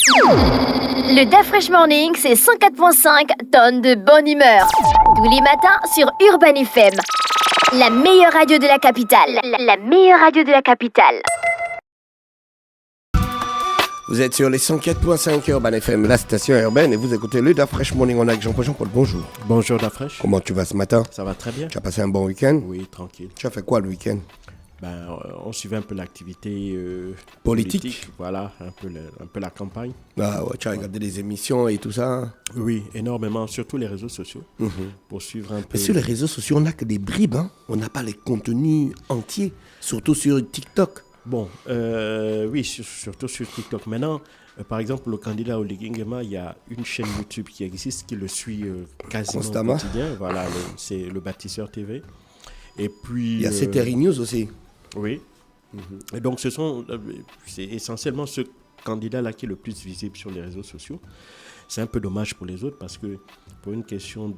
Le DAF Fresh Morning, c'est 104.5 tonnes de bonne humeur. Tous les matins sur Urban FM. La meilleure radio de la capitale. La meilleure radio de la capitale. Vous êtes sur les 104.5 Urban FM, la station urbaine, et vous écoutez le DAF Fresh Morning. On a avec Jean-Paul. Bonjour. Bonjour DAF Fresh. Comment tu vas ce matin? Ça va très bien. Tu as passé un bon week-end? Oui, tranquille. Tu as fait quoi le week-end? On suivait un peu l'activité politique. Voilà, un peu la campagne. Ah ouais, tu as regardé les émissions et tout ça? Oui, énormément, surtout les réseaux sociaux, pour suivre un peu. Mais sur les réseaux sociaux, on n'a que des bribes, hein? On n'a pas les contenus entiers, surtout sur TikTok. Bon, oui, surtout sur TikTok. Maintenant, par exemple, le candidat Oligui Nguema, il y a une chaîne YouTube qui existe, qui le suit quasiment constamment. au quotidien. Voilà, c'est le Bâtisseur TV. Et puis... Il y a CTRI News aussi. Oui. Et donc, c'est essentiellement ce candidat-là qui est le plus visible sur les réseaux sociaux. C'est un peu dommage pour les autres parce que pour une question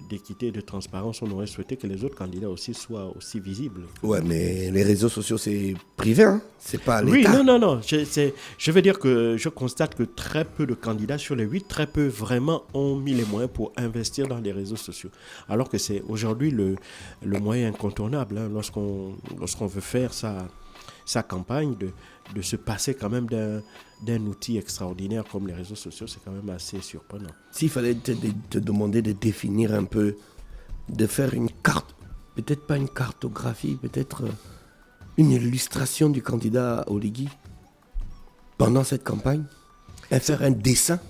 d'équité et de transparence, on aurait souhaité que les autres candidats aussi soient aussi visibles. Ouais, mais les réseaux sociaux, c'est privé, hein? C'est pas l'État. Oui, non. Je veux dire que je constate que très peu de candidats sur les 8, très peu vraiment ont mis les moyens pour investir dans les réseaux sociaux. Alors que c'est aujourd'hui le moyen incontournable, hein, lorsqu'on veut faire sa campagne, de se passer quand même d'un outil extraordinaire comme les réseaux sociaux, c'est quand même assez surprenant. S'il fallait te demander de définir un peu, de faire une carte, peut-être pas une cartographie, peut-être une illustration du candidat Oligui pendant cette campagne, et faire un dessin.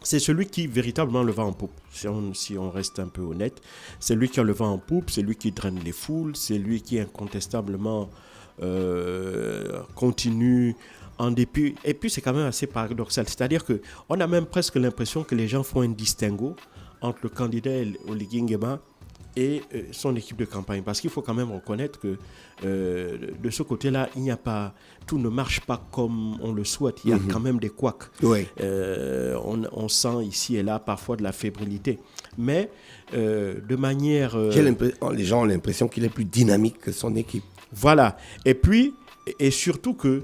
C'est celui qui véritablement le vent en poupe, si on reste un peu honnête. C'est lui qui a le vent en poupe, c'est lui qui draine les foules, c'est lui qui incontestablement continue en dépit. Et puis c'est quand même assez paradoxal, c'est-à-dire qu'on a même presque l'impression que les gens font un distinguo entre le candidat Oligui Nguema et son équipe de campagne, parce qu'il faut quand même reconnaître que de ce côté-là, il n'y a pas, tout ne marche pas comme on le souhaite, il y a quand même des couacs. Oui. On sent ici et là parfois de la fébrilité, mais de manière... Les gens ont l'impression qu'il est plus dynamique que son équipe. Voilà. Et puis, et surtout que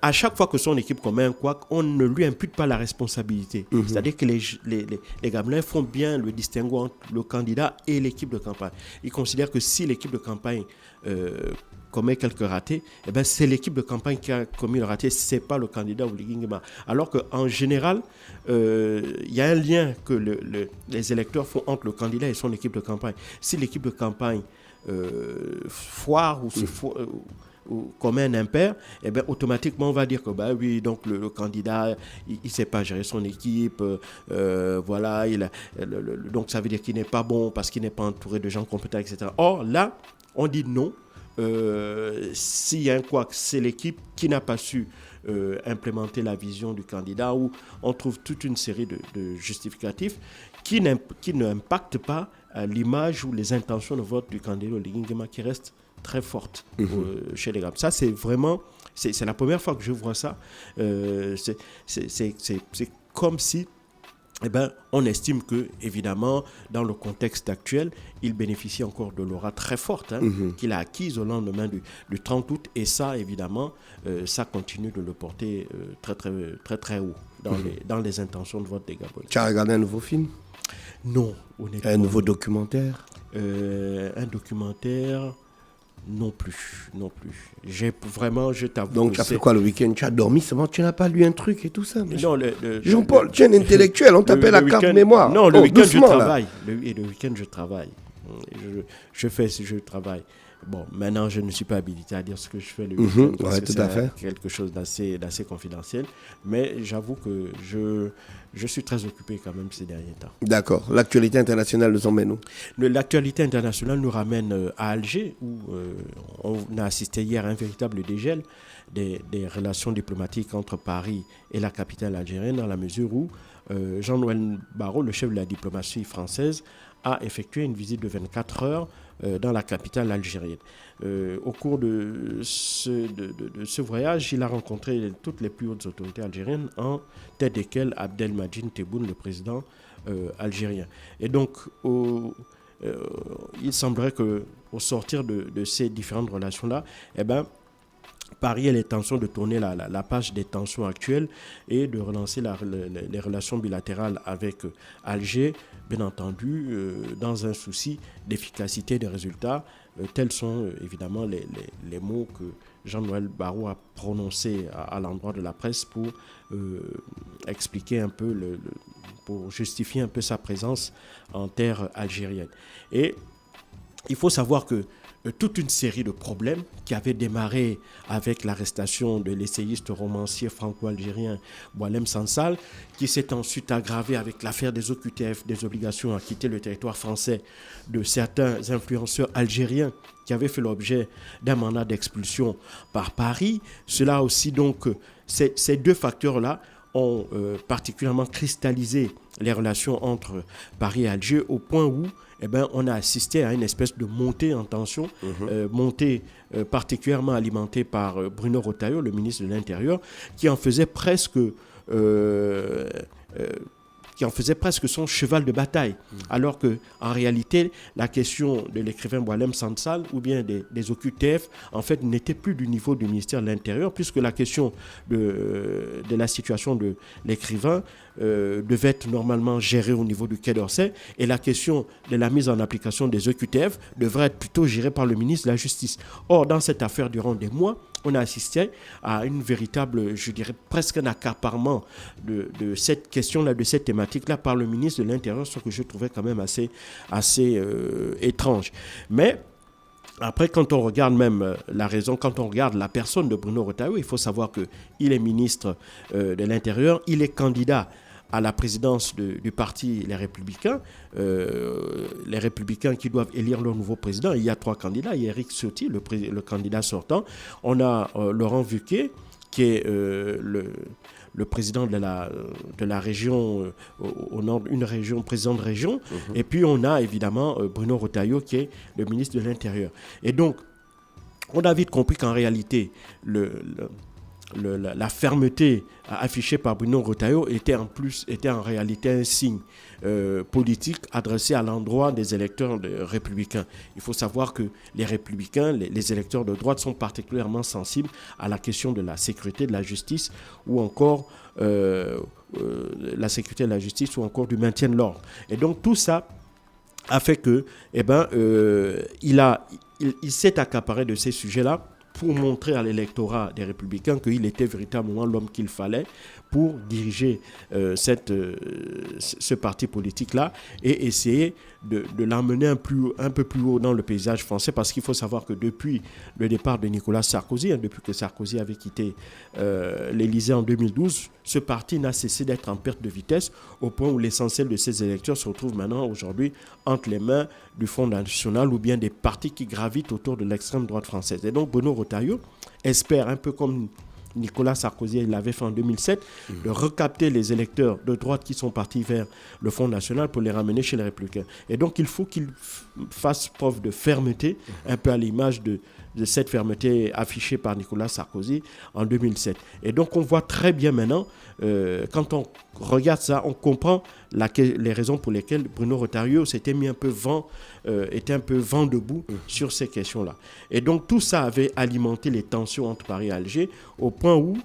à chaque fois que son équipe commet un couac, on ne lui impute pas la responsabilité. C'est-à-dire que les Gabelins font bien le distinguo entre le candidat et l'équipe de campagne. Ils considèrent que si l'équipe de campagne commet quelques ratés, eh ben c'est l'équipe de campagne qui a commis le raté, ce n'est pas le candidat Oligui Nguema. Alors qu'en général, il y a un lien que les électeurs font entre le candidat et son équipe de campagne. Si l'équipe de campagne foire ou commet un impair, eh bien, automatiquement on va dire que oui, donc le candidat il ne sait pas gérer son équipe, voilà, donc ça veut dire qu'il n'est pas bon parce qu'il n'est pas entouré de gens compétents, etc. Or là, on dit non. S'il y a un couac, c'est l'équipe qui n'a pas su implémenter la vision du candidat, où on trouve toute une série de justificatifs qui n'impactent pas l'image ou les intentions de vote du candidat Oligui Nguema, qui reste très forte chez les Gabelins. Ça, c'est vraiment... C'est la première fois que je vois ça. C'est comme si... on estime que, évidemment, dans le contexte actuel, il bénéficie encore de l'aura très forte qu'il a acquise au lendemain du 30 août. Et ça, évidemment, ça continue de le porter très, très, très, très haut dans les intentions de vote des Gabonais. Tu as regardé un nouveau film? Non, honnêtement. Un nouveau documentaire? Un documentaire... Non plus. Je t'avoue. Donc, tu as fait quoi le week-end? Tu as dormi seulement? Tu n'as pas lu un truc et tout ça? Non, Jean-Paul, tu es un intellectuel, on t'appelle la carte mémoire. Non, le week-end, je travaille. Le week-end, je travaille. Je travaille. Bon, maintenant, je ne suis pas habilité à dire ce que je fais le week-end, parce que c'est quelque chose d'assez confidentiel. Mais j'avoue que je suis très occupé quand même ces derniers temps. D'accord. L'actualité internationale nous emmène où? L'actualité internationale nous ramène à Alger, où on a assisté hier à un véritable dégel des relations diplomatiques entre Paris et la capitale algérienne, dans la mesure où Jean-Noël Barrot, le chef de la diplomatie française, a effectué une visite de 24 heures dans la capitale algérienne. Au cours de ce voyage, il a rencontré toutes les plus hautes autorités algériennes, en tête desquelles Abdelmadjid Tebboune, le président algérien. Et donc, il semblerait qu'au sortir de ces différentes relations-là, Paris a l'intention de tourner la page des tensions actuelles et de relancer les relations bilatérales avec Alger, bien entendu, dans un souci d'efficacité des résultats. Tels sont évidemment les mots que Jean-Noël Barrot a prononcés à l'endroit de la presse pour expliquer un peu, pour justifier un peu sa présence en terre algérienne. Et il faut savoir que toute une série de problèmes qui avaient démarré avec l'arrestation de l'essayiste romancier franco-algérien Boualem Sansal, qui s'est ensuite aggravé avec l'affaire des OQTF, des obligations à quitter le territoire français de certains influenceurs algériens qui avaient fait l'objet d'un mandat d'expulsion par Paris. Cela aussi, donc, ces deux facteurs-là ont particulièrement cristallisé les relations entre Paris et Alger au point où on a assisté à une espèce de montée en tension, montée particulièrement alimentée par Bruno Retailleau, le ministre de l'Intérieur, qui en faisait presque son cheval de bataille, alors qu'en réalité, la question de l'écrivain Boualem Sansal ou bien des OQTF, en fait, n'était plus du niveau du ministère de l'Intérieur, puisque la question de la situation de l'écrivain devait être normalement gérée au niveau du Quai d'Orsay, et la question de la mise en application des OQTF devrait être plutôt gérée par le ministre de la Justice. Or, dans cette affaire, durant des mois, on a assisté à une véritable, je dirais presque un accaparement de cette question-là, de cette thématique-là par le ministre de l'Intérieur, ce que je trouvais quand même assez étrange. Mais après, quand on regarde même la raison, quand on regarde la personne de Bruno Retailleau, il faut savoir qu'il est ministre de l'Intérieur, il est candidat à la présidence du parti Les Républicains qui doivent élire leur nouveau président. Il y a 3 candidats. Il y a Éric Ciotti, le candidat sortant. On a Laurent Wauquiez, qui est le président de la région, au nord, une région, président de région. Et puis on a évidemment Bruno Retailleau, qui est le ministre de l'Intérieur. Et donc, on a vite compris qu'en réalité, la fermeté affichée par Bruno Retailleau était en réalité un signe politique adressé à l'endroit des électeurs républicains. Il faut savoir que les républicains, les électeurs de droite sont particulièrement sensibles à la question de la sécurité, de la justice ou encore la sécurité de la justice ou encore du maintien de l'ordre. Et donc tout ça a fait que il s'est accaparé de ces sujets-là pour montrer à l'électorat des Républicains qu'il était véritablement l'homme qu'il fallait pour diriger ce parti politique-là et essayer de l'emmener un peu plus haut dans le paysage français, parce qu'il faut savoir que depuis le départ de Nicolas Sarkozy, depuis que Sarkozy avait quitté l'Élysée en 2012, ce parti n'a cessé d'être en perte de vitesse au point où l'essentiel de ses électeurs se retrouve maintenant aujourd'hui entre les mains du Front National ou bien des partis qui gravitent autour de l'extrême droite française. Et donc Bruno Retailleau espère, un peu comme Nicolas Sarkozy l'avait fait en 2007, de recapter les électeurs de droite qui sont partis vers le Front National pour les ramener chez les Républicains. Et donc il faut qu'il fasse preuve de fermeté, un peu à l'image de cette fermeté affichée par Nicolas Sarkozy en 2007. Et donc on voit très bien maintenant, quand on regarde ça, on comprend les raisons pour lesquelles Bruno Retailleau était un peu vent debout sur ces questions-là. Et donc tout ça avait alimenté les tensions entre Paris et Alger au point où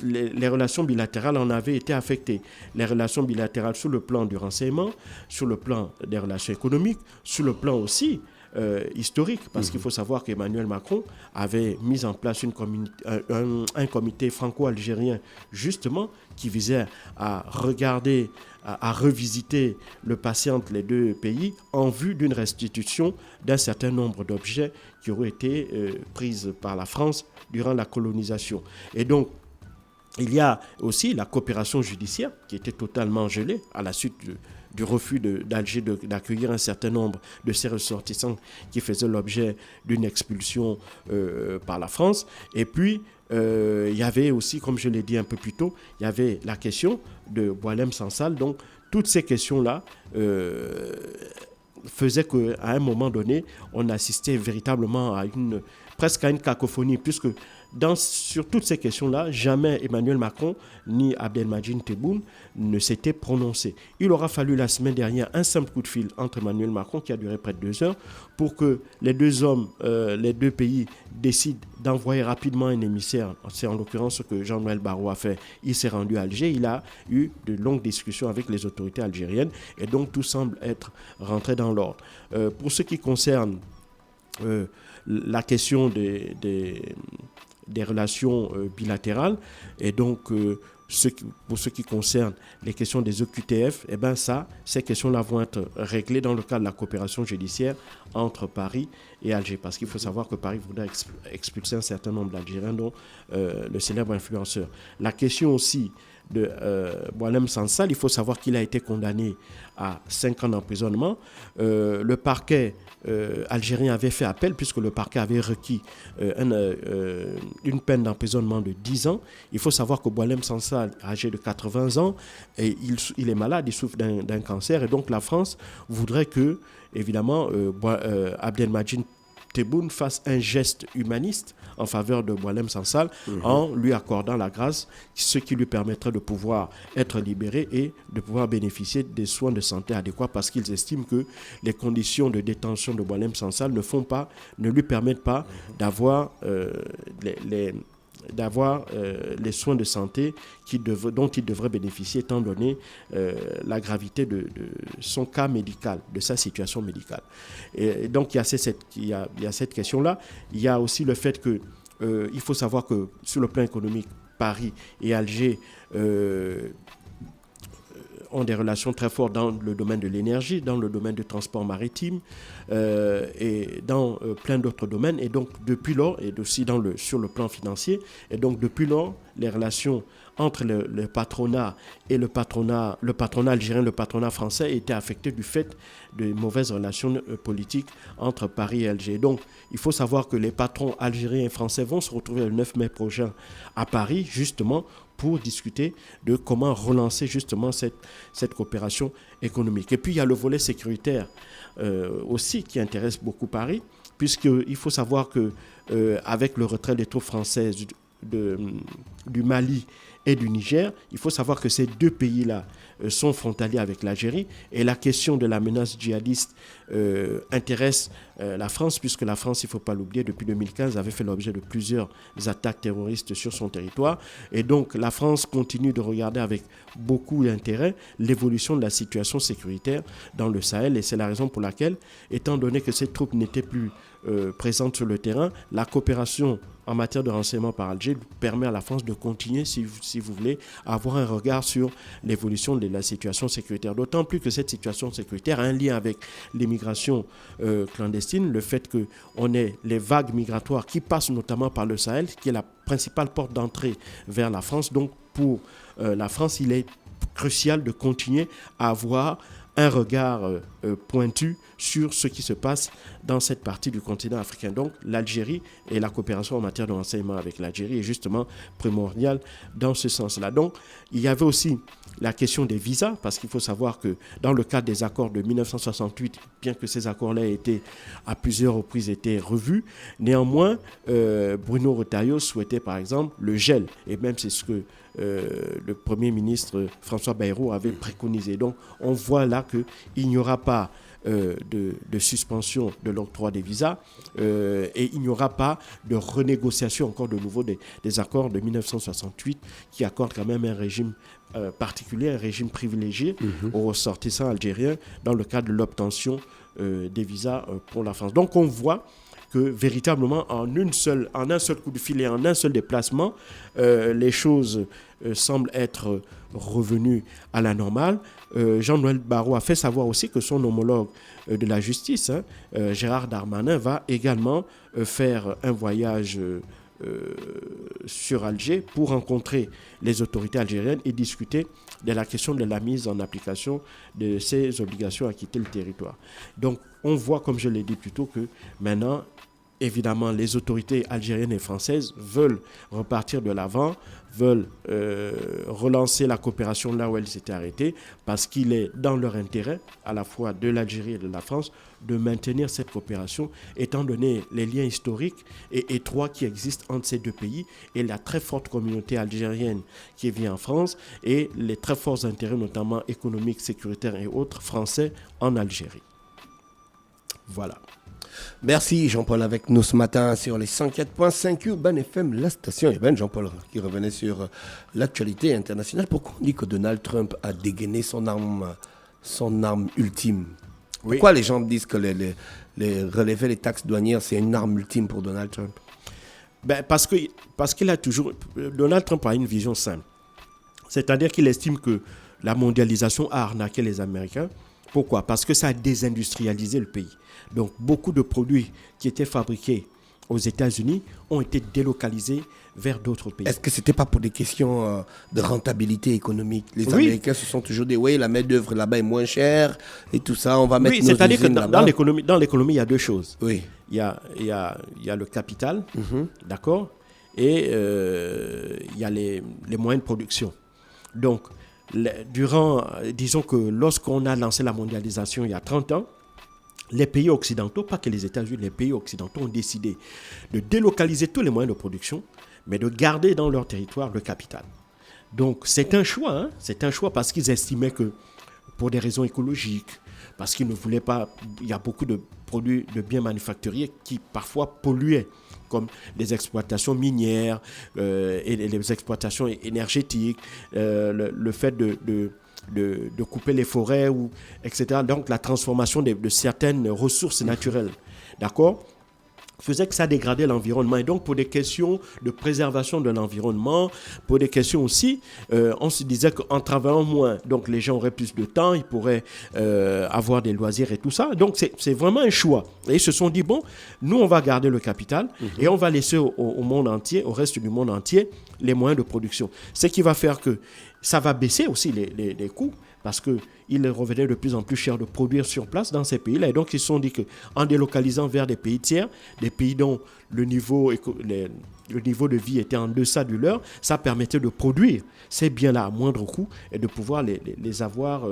les relations bilatérales en avaient été affectées. Les relations bilatérales sur le plan du renseignement, sur le plan des relations économiques, sur le plan aussi historique, parce qu'il faut savoir qu'Emmanuel Macron avait mis en place un comité franco-algérien justement qui visait à regarder, à revisiter le passé entre les deux pays en vue d'une restitution d'un certain nombre d'objets qui auraient été pris par la France durant la colonisation. Et donc, il y a aussi la coopération judiciaire qui était totalement gelée à la suite du refus d'Alger d'accueillir un certain nombre de ses ressortissants qui faisaient l'objet d'une expulsion par la France. Et puis, il y avait aussi, comme je l'ai dit un peu plus tôt, il y avait la question de Boualem Sansal. Donc, toutes ces questions-là faisaient qu'à un moment donné, on assistait véritablement presque à une cacophonie, puisque sur toutes ces questions-là, jamais Emmanuel Macron ni Abdelmadjid Tebboune ne s'étaient prononcés. Il aura fallu la semaine dernière un simple coup de fil entre Emmanuel Macron, qui a duré près de 2 heures, pour que les deux hommes, les deux pays décident d'envoyer rapidement un émissaire. C'est en l'occurrence ce que Jean-Noël Barrot a fait. Il s'est rendu à Alger, il a eu de longues discussions avec les autorités algériennes et donc tout semble être rentré dans l'ordre. Pour ce qui concerne la question des relations bilatérales et donc pour ce qui concerne les questions des OQTF, ces questions-là vont être réglées dans le cadre de la coopération judiciaire entre Paris et Alger. Parce qu'il faut savoir que Paris voudrait expulser un certain nombre d'Algériens, dont le célèbre influenceur. La question aussi de Boualem Sansal, il faut savoir qu'il a été condamné à 5 ans d'emprisonnement. Le parquet algérien avait fait appel puisque le parquet avait requis une peine d'emprisonnement de 10 ans. Il faut savoir que Boualem Sansal, âgé de 80 ans, et il est malade, il souffre d'un cancer et donc la France voudrait que, évidemment, Abdelmadjid Tebboune fasse un geste humaniste en faveur de Boualem Sansal en lui accordant la grâce, ce qui lui permettrait de pouvoir être libéré et de pouvoir bénéficier des soins de santé adéquats parce qu'ils estiment que les conditions de détention de Boualem Sansal ne lui permettent pas d'avoir les soins de santé dont il devrait bénéficier étant donné la gravité de son cas médical, de sa situation médicale. Et donc il y a cette question-là. Il y a aussi le fait que il faut savoir que sur le plan économique, Paris et Alger ont des relations très fortes dans le domaine de l'énergie, dans le domaine du transport maritime et dans plein d'autres domaines. Et donc, depuis lors, et aussi sur le plan financier, et donc depuis lors, les relations entre le patronat et le patronat algérien, le patronat français étaient affectées du fait de mauvaises relations politiques entre Paris et Alger. Donc, il faut savoir que les patrons algériens et français vont se retrouver le 9 mai prochain à Paris, justement, pour discuter de comment relancer justement cette coopération économique. Et puis il y a le volet sécuritaire aussi qui intéresse beaucoup Paris, puisqu'il faut savoir que avec le retrait des troupes françaises du Mali et du Niger, il faut savoir que ces deux pays-là sont frontaliers avec l'Algérie et la question de la menace djihadiste intéresse la France, puisque la France, il ne faut pas l'oublier, depuis 2015 avait fait l'objet de plusieurs attaques terroristes sur son territoire et donc la France continue de regarder avec beaucoup d'intérêt l'évolution de la situation sécuritaire dans le Sahel et c'est la raison pour laquelle, étant donné que ces troupes n'étaient plus présentes sur le terrain, la coopération en matière de renseignement par Alger permet à la France de continuer, si vous voulez, à avoir un regard sur l'évolution de la situation sécuritaire. D'autant plus que cette situation sécuritaire a un lien avec l'immigration clandestine, le fait qu'on ait les vagues migratoires qui passent notamment par le Sahel, qui est la principale porte d'entrée vers la France. Donc pour la France, il est crucial de continuer à avoir un regard pointu sur ce qui se passe dans cette partie du continent africain. Donc l'Algérie et la coopération en matière de renseignement avec l'Algérie est justement primordiale dans ce sens-là. Donc il y avait aussi la question des visas, parce qu'il faut savoir que dans le cadre des accords de 1968, bien que ces accords-là aient été à plusieurs reprises été revus, néanmoins Bruno Retailleau souhaitait par exemple le gel, et même c'est ce que le Premier ministre François Bayrou avait préconisé. Donc on voit là qu'il n'y aura pas de suspension de l'octroi des visas et il n'y aura pas de renégociation encore de nouveau des accords de 1968 qui accordent quand même un régime particulier, un régime privilégié aux ressortissants algériens dans le cadre de l'obtention des visas pour la France. Donc on voit que véritablement en un seul coup de fil et en un seul déplacement, les choses semblent être revenues à la normale. Jean-Noël Barrot a fait savoir aussi que son homologue de la justice, Gérard Darmanin, va également faire un voyage sur Alger pour rencontrer les autorités algériennes et discuter de la question de la mise en application de ces obligations à quitter le territoire. Donc on voit, comme je l'ai dit plus tôt, que maintenant évidemment, les autorités algériennes et françaises veulent repartir de l'avant, veulent relancer la coopération là où elle s'était arrêtée, parce qu'il est dans leur intérêt, à la fois de l'Algérie et de la France, de maintenir cette coopération, étant donné les liens historiques et étroits qui existent entre ces deux pays, et la très forte communauté algérienne qui vit en France, et les très forts intérêts, notamment économiques, sécuritaires et autres, français en Algérie. Voilà. Merci Jean-Paul avec nous ce matin sur les 104.5 Urban FM, la station urbaine. Jean-Paul qui revenait sur l'actualité internationale. Pourquoi on dit que Donald Trump a dégainé son arme ultime? Oui. Pourquoi les gens disent que relever les taxes douanières, c'est une arme ultime pour Donald Trump? Parce qu'il a toujours... Donald Trump a une vision simple. C'est-à-dire qu'il estime que la mondialisation a arnaqué les Américains. Pourquoi? Parce que ça a désindustrialisé le pays. Donc, beaucoup de produits qui étaient fabriqués aux États-Unis ont été délocalisés vers d'autres pays. Est-ce que ce n'était pas pour des questions de rentabilité économique? Les Oui. Américains se sont toujours dit, oui, la main-d'œuvre là-bas est moins chère et tout ça, on va mettre nos c'est-à-dire que usines là-bas. dans l'économie, il y a deux choses. Oui. Il y a le capital, d'accord, et il y a les moyens de production. Donc, disons que lorsqu'on a lancé la mondialisation il y a 30 ans, les pays occidentaux, pas que les États-Unis, les pays occidentaux ont décidé de délocaliser tous les moyens de production, mais de garder dans leur territoire le capital. Donc c'est un choix, c'est un choix parce qu'ils estimaient que pour des raisons écologiques, parce qu'ils ne voulaient pas, il y a beaucoup de produits, de biens manufacturiers qui parfois polluaient, comme les exploitations minières et les exploitations énergétiques, le fait de couper les forêts, etc. Donc la transformation de certaines ressources naturelles, d'accord, faisait que ça dégradait l'environnement. Et donc pour des questions de préservation de l'environnement, pour des questions aussi, on se disait qu'en travaillant moins, donc les gens auraient plus de temps, ils pourraient avoir des loisirs et tout ça. Donc c'est vraiment un choix. Et ils se sont dit, bon, nous on va garder le capital et on va laisser au monde entier, au reste du monde entier, les moyens de production. Ce qui va faire que ça va baisser aussi les coûts, parce qu'il revenait de plus en plus cher de produire sur place dans ces pays-là. Et donc, ils se sont dit qu'en délocalisant vers des pays tiers, des pays dont le niveau de vie était en deçà du leur, ça permettait de produire ces biens-là à moindre coût et de pouvoir les avoir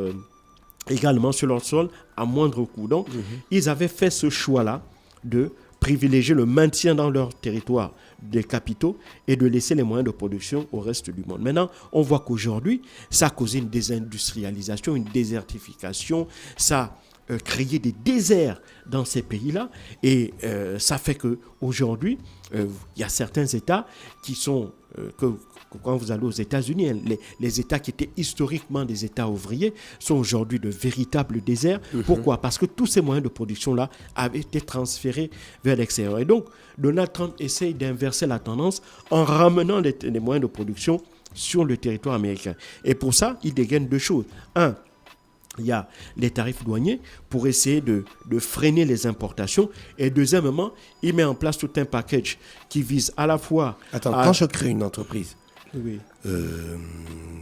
également sur leur sol à moindre coût. Donc, ils avaient fait ce choix-là de privilégier le maintien dans leur territoire des capitaux et de laisser les moyens de production au reste du monde. Maintenant, on voit qu'aujourd'hui, ça a causé une désindustrialisation, une désertification, ça a créé des déserts dans ces pays-là et ça fait qu'aujourd'hui, il y a certains États qui sont, quand vous allez aux États-Unis, les États qui étaient historiquement des États ouvriers sont aujourd'hui de véritables déserts. Pourquoi? Parce que tous ces moyens de production-là avaient été transférés vers l'extérieur. Et donc, Donald Trump essaye d'inverser la tendance en ramenant les moyens de production sur le territoire américain. Et pour ça, il dégaine deux choses. Un, il y a les tarifs douaniers pour essayer de freiner les importations. Et deuxièmement, il met en place tout un package qui vise à la fois... Attends, quand je crée une entreprise, oui.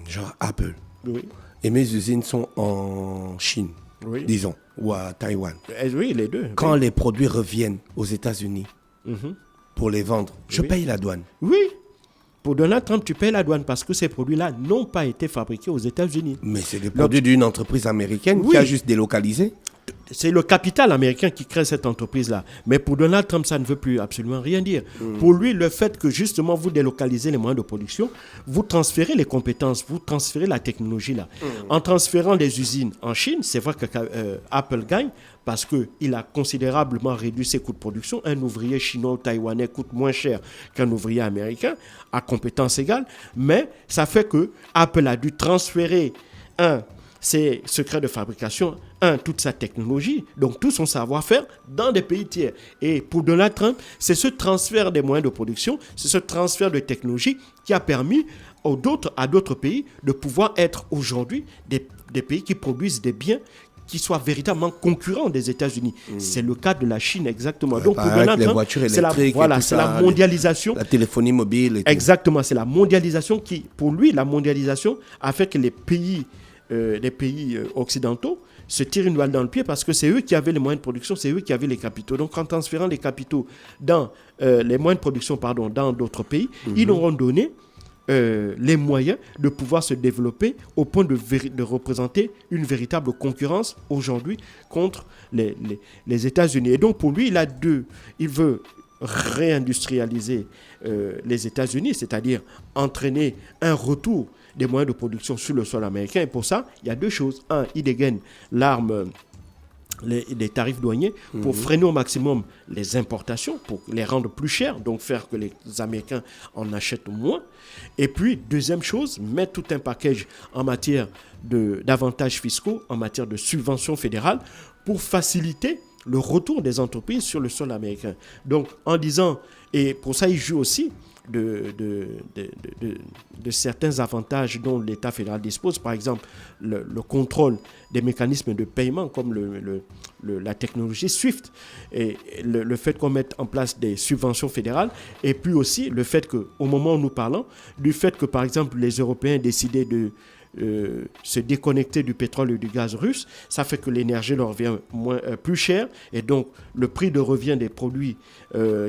genre Apple, Oui. et mes usines sont en Chine, Oui. disons, ou à Taïwan, Oui, les deux. quand les produits reviennent aux États-Unis pour les vendre, je paye la douane. Oui. Pour Donald Trump, tu payes la douane parce que ces produits-là n'ont pas été fabriqués aux États-Unis. Mais c'est des produits d'une entreprise américaine Oui. qui a juste délocalisé. C'est le capital américain qui crée cette entreprise-là. Mais pour Donald Trump, ça ne veut plus absolument rien dire. Pour lui, le fait que justement vous délocalisez les moyens de production, vous transférez les compétences, vous transférez la technologie là. En transférant des usines en Chine, c'est vrai que Apple gagne parce qu'il a considérablement réduit ses coûts de production. Un ouvrier chinois ou taïwanais coûte moins cher qu'un ouvrier américain à compétences égales. Mais ça fait que Apple a dû transférer ses secrets de fabrication, toute sa technologie, donc tout son savoir-faire dans des pays tiers. Et pour Donald Trump, c'est ce transfert des moyens de production, c'est ce transfert de technologie qui a permis à d'autres pays de pouvoir être aujourd'hui des pays qui produisent des biens qui soient véritablement concurrents des États-Unis. C'est le cas de la Chine exactement. Ouais, donc pour avec Donald les Trump, voitures c'est la électriques, mondialisation. La téléphonie mobile et tout. Exactement, c'est la mondialisation qui, pour lui, la mondialisation a fait que les pays des pays occidentaux se tirent une balle dans le pied parce que c'est eux qui avaient les moyens de production, c'est eux qui avaient les capitaux. Donc en transférant les capitaux dans les moyens de production dans d'autres pays, ils leur ont donné les moyens de pouvoir se développer au point de représenter une véritable concurrence aujourd'hui contre les États-Unis. Et donc pour lui, il veut réindustrialiser les États-Unis, c'est-à-dire entraîner un retour des moyens de production sur le sol américain. Et pour ça, il y a deux choses. Un, il dégaine les tarifs douaniers pour freiner au maximum les importations, pour les rendre plus chères, donc faire que les Américains en achètent moins. Et puis, deuxième chose, mettre tout un package en matière d'avantages fiscaux, en matière de subventions fédérales, pour faciliter le retour des entreprises sur le sol américain. Donc, en disant, et pour ça, il joue aussi de certains avantages dont l'État fédéral dispose, par exemple le contrôle des mécanismes de paiement comme la technologie SWIFT et le fait qu'on mette en place des subventions fédérales, et puis aussi le fait qu'au moment où nous parlons, du fait que par exemple les Européens décidaient de se déconnecter du pétrole et du gaz russe, ça fait que l'énergie leur revient plus chère, et donc le prix de revient des produits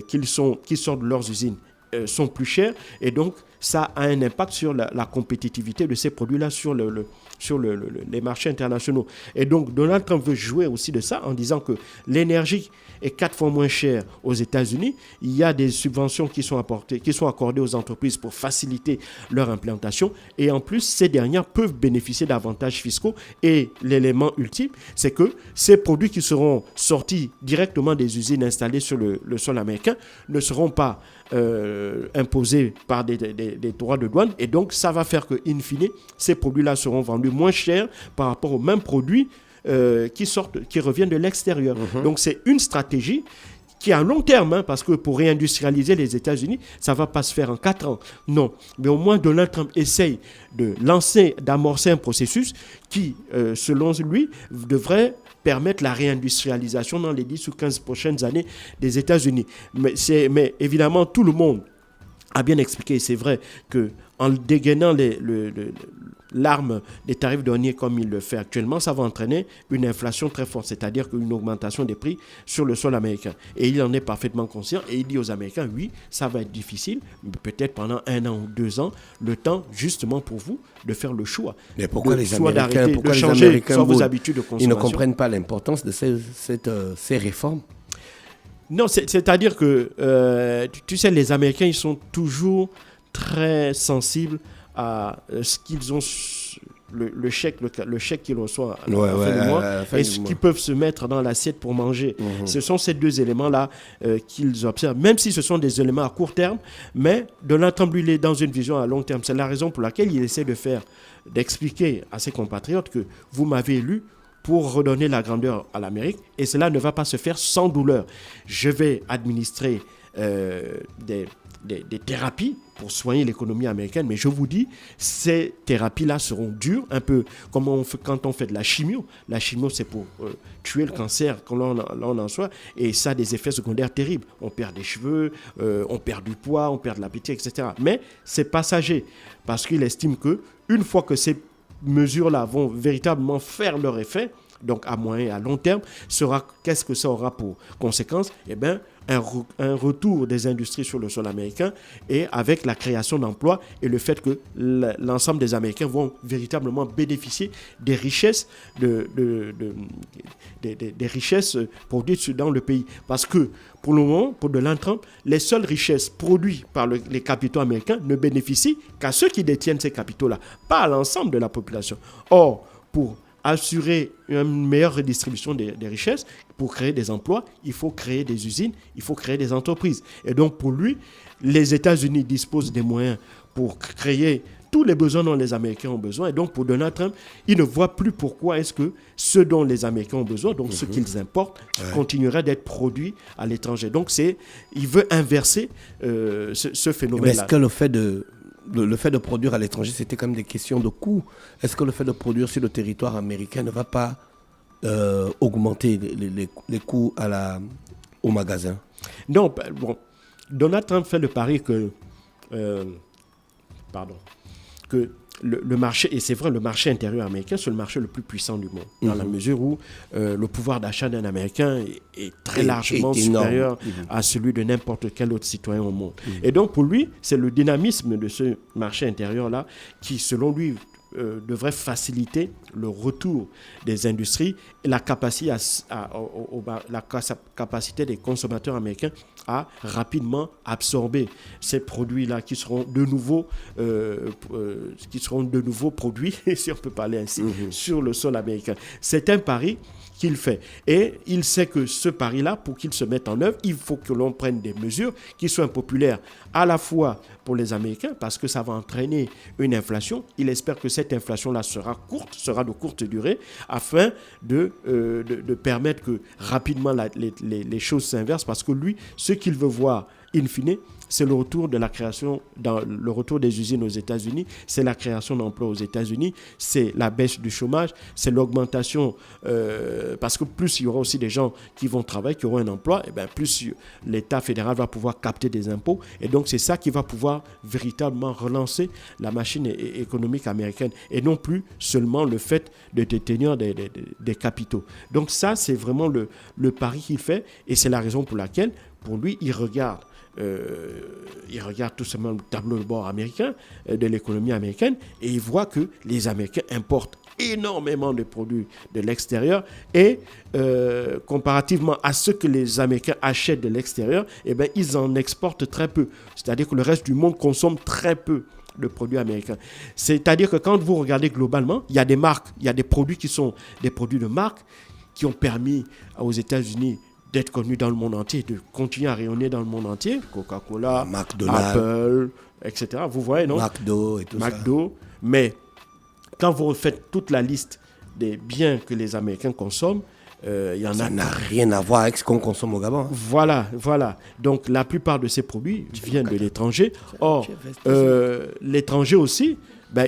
qui sortent de leurs usines sont plus chers, et donc ça a un impact sur la compétitivité de ces produits-là sur les marchés internationaux. Et donc Donald Trump veut jouer aussi de ça en disant que l'énergie est 4 fois moins chère aux États-Unis. Il y a des subventions qui sont accordées aux entreprises pour faciliter leur implantation, et en plus ces dernières peuvent bénéficier d'avantages fiscaux, et l'élément ultime, c'est que ces produits qui seront sortis directement des usines installées sur le sol américain ne seront pas imposés par des droits de douane, et donc ça va faire que, in fine, ces produits-là seront vendus moins chers par rapport aux mêmes produits qui reviennent de l'extérieur. Donc c'est une stratégie qui est à long terme, parce que pour réindustrialiser les États-Unis, ça ne va pas se faire en 4 ans. Non, mais au moins Donald Trump essaye d'amorcer un processus qui, selon lui, devrait permettre la réindustrialisation dans les 10 ou 15 prochaines années des États-Unis. Mais évidemment, tout le monde a bien expliqué, c'est vrai, qu'en dégainant l'arme des tarifs douaniers comme il le fait actuellement, ça va entraîner une inflation très forte, c'est-à-dire qu'une augmentation des prix sur le sol américain. Et il en est parfaitement conscient, et il dit aux Américains, oui, ça va être difficile, mais peut-être pendant 1 an ou 2 ans, le temps justement pour vous de faire le choix. Mais pourquoi les Américains vos habitudes de consommation. Ils ne comprennent pas l'importance de ces réformes? Non, c'est-à-dire que, tu sais, les Américains, ils sont toujours très sensibles à ce qu'ils ont, le chèque qu'ils reçoivent à la fin du mois, et ce qu'ils peuvent se mettre dans l'assiette pour manger. Ce sont ces deux éléments-là qu'ils observent, même si ce sont des éléments à court terme, mais Donald Trump, lui, il est dans une vision à long terme. C'est la raison pour laquelle il essaie d'expliquer à ses compatriotes que vous m'avez élu pour redonner la grandeur à l'Amérique, et cela ne va pas se faire sans douleur. Je vais administrer des thérapies pour soigner l'économie américaine, mais je vous dis, ces thérapies-là seront dures, un peu comme quand on fait de la chimio. La chimio, c'est pour tuer le cancer quand on en soit, et ça a des effets secondaires terribles. On perd des cheveux, on perd du poids, on perd de l'appétit, etc. Mais c'est passager, parce qu'il estime que une fois que ces mesures-là vont véritablement faire leur effet, donc à moyen et à long terme, qu'est-ce que ça aura pour conséquence? Eh bien, un retour des industries sur le sol américain, et avec la création d'emplois et le fait que l'ensemble des Américains vont véritablement bénéficier des richesses, des richesses produites dans le pays. Parce que pour le moment, pour Donald Trump, les seules richesses produites par les capitaux américains ne bénéficient qu'à ceux qui détiennent ces capitaux-là, pas à l'ensemble de la population. Or, pour assurer une meilleure redistribution des richesses, pour créer des emplois, il faut créer des usines, il faut créer des entreprises. Et donc pour lui, les États-Unis disposent des moyens pour créer tous les besoins dont les Américains ont besoin. Et donc pour Donald Trump, il ne voit plus pourquoi est-ce que ce dont les Américains ont besoin, donc ce qu'ils importent, continuerait d'être produit à l'étranger. Donc il veut inverser ce phénomène-là. Mais est-ce que le fait de produire à l'étranger, c'était quand même des questions de coûts? Est-ce que le fait de produire sur le territoire américain ne va pas augmenter les coûts au magasin? Non, bon, Donald Trump fait le pari que le marché, et c'est vrai, le marché intérieur américain, c'est le marché le plus puissant du monde, dans la mesure où le pouvoir d'achat d'un Américain est très largement supérieur à celui de n'importe quel autre citoyen au monde. Et donc, pour lui, c'est le dynamisme de ce marché intérieur-là qui, selon lui, devrait faciliter le retour des industries et la capacité, capacité des consommateurs américains à rapidement absorber ces produits-là qui seront de nouveau produits, si on peut parler ainsi, sur le sol américain. C'est un pari qu'il fait. Et il sait que ce pari-là, pour qu'il se mette en œuvre, il faut que l'on prenne des mesures qui soient populaires à la fois pour les Américains, parce que ça va entraîner une inflation. Il espère que cette inflation-là sera de courte durée, afin de permettre que rapidement les choses s'inversent, parce que lui, ce qu'il veut voir, in fine, c'est le retour de la création, le retour des usines aux États-Unis, c'est la création d'emplois aux États-Unis, c'est la baisse du chômage, c'est l'augmentation, parce que plus il y aura aussi des gens qui vont travailler, qui auront un emploi, et bien plus l'État fédéral va pouvoir capter des impôts, et donc c'est ça qui va pouvoir véritablement relancer la machine économique américaine, et non plus seulement le fait de détenir des capitaux. Donc ça, c'est vraiment le pari qu'il fait, et c'est la raison pour laquelle, pour lui, il regarde tout simplement le tableau de bord américain, de l'économie américaine, et il voit que les Américains importent énormément de produits de l'extérieur, et comparativement à ce que les Américains achètent de l'extérieur, eh bien, ils en exportent très peu. C'est-à-dire que le reste du monde consomme très peu de produits américains. C'est-à-dire que quand vous regardez globalement, il y a des marques, il y a des produits qui sont des produits de marque qui ont permis aux États-Unis d'être connus dans le monde entier, de continuer à rayonner dans le monde entier. Coca-Cola, Apple, etc. Vous voyez, non? McDo et tout ça. Mais quand vous faites toute la liste des biens que les Américains consomment, il y en ça n'a rien à voir avec ce qu'on consomme au Gabon. Voilà. Donc, la plupart de ces produits viennent de l'étranger. Or, l'étranger aussi,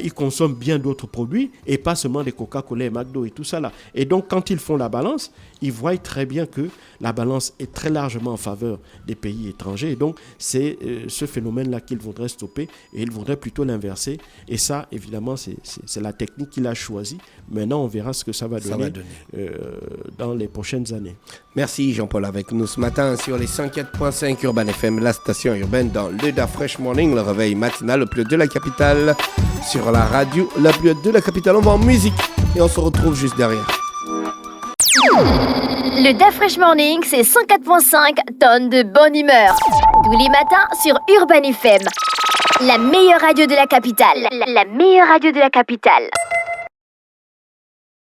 ils consomment bien d'autres produits et pas seulement des Coca-Cola et McDo et tout ça là. Et donc, quand ils font la balance, ils voient très bien que la balance est très largement en faveur des pays étrangers. Et donc, c'est ce phénomène-là qu'ils voudraient stopper et ils voudraient plutôt l'inverser. Et ça, évidemment, c'est la technique qu'il a choisie. Maintenant, on verra ce que ça va donner dans les prochaines années. Merci Jean-Paul avec nous ce matin sur les 104.5 Urban FM, la station urbaine dans le Da Fresh Morning, le réveil matinal le plus haut de la capitale, sur la radio la plus haute de la capitale. On va en musique et on se retrouve juste derrière. Le Da Fresh Morning, c'est 104.5 tonnes de bonne humeur. Tous les matins sur Urban FM. La meilleure radio de la capitale. La meilleure radio de la capitale.